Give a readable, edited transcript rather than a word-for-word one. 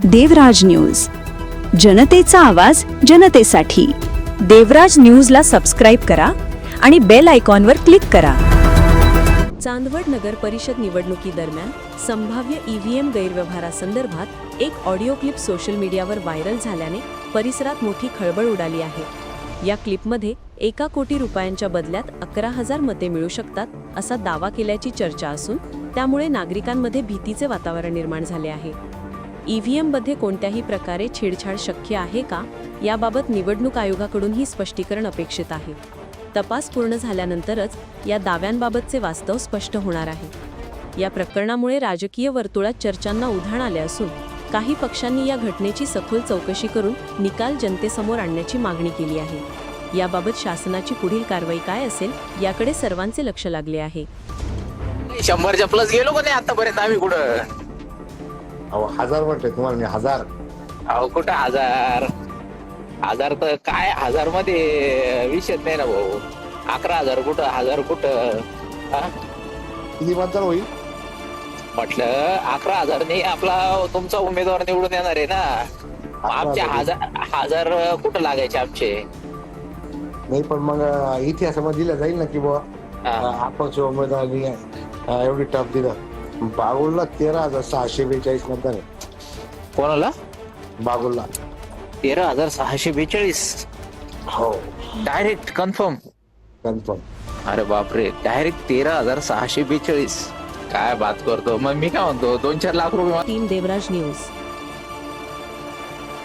देवराज news, जनतेचा आवाज जनतेसाठी। देवराज न्यूजला सबस्क्राईब करा आणि बेल आयकॉनवर क्लिक करा। चांदवड नगर परिषद निवडणुकीदरम्यान संभाव्य ईव्हीएम गैरव्यवहारासंदर्भात एक ऑडिओ क्लिप सोशल मीडियावर व्हायरल झाल्याने परिसरात मोठी खळबळ उडाली आहे। या क्लिपमध्ये 1 कोटी रुपयांच्या बदल्यात 11,000 मते मिळू शकतात असा दावा केल्याची चर्चा असून त्यामुळे नागरिकांमध्ये भीतीचे वातावरण निर्माण झाले आहे। ईव्हीएममध्ये कोणत्याही प्रकारे छेडछाड शक्य आहे का याबाबत निवडणूक आयोगाकडूनही स्पष्टीकरण अपेक्षित आहे। तपास पूर्ण झाल्यानंतरच या दाव्यांबाबतचे वास्तव स्पष्ट होणार आहे। या प्रकरणामुळे राजकीय वर्तुळात चर्चांना उधाण आले असून काही पक्षांनी या घटनेची सखोल चौकशी करून निकाल जनतेसमोर आणण्याची मागणी केली आहे। याबाबत शासनाची पुढील कारवाई काय असेल याकडे सर्वांचे लक्ष लागले आहे। 100च्या प्लस गेलो का नाही आतापर्यंत आम्ही कुठं? अहो 1000 वाटते तुम्हाला, मी 1000. अहो कुठं 1000 तर काय 1000 मध्ये विषय नाही ना भाऊ। 11,000 कुठं, 1000 कुठं? किती मतदान होईल? म्हटलं 11,000 नाही, आपला तुमचा उमेदवार निवडून येणार आहे ना। आमचे 1000 कुठं लागायचे आमचे? नाही पण मग इतिहासामध्ये दिलं जाईल ना की बुवा अपक्ष उमेदवारांनी एवढी टफ दिलं। बागुलला 13,642 मतदान आहे। कोणाला? बागुलला 13,642? हो, डायरेक्ट कन्फर्म? कन्फर्म। अरे बापरे, डायरेक्ट 13,642? काय बात करतो? मग मी काय म्हणतो 2-4 लाख रुपये। टीम देवराज न्यूज।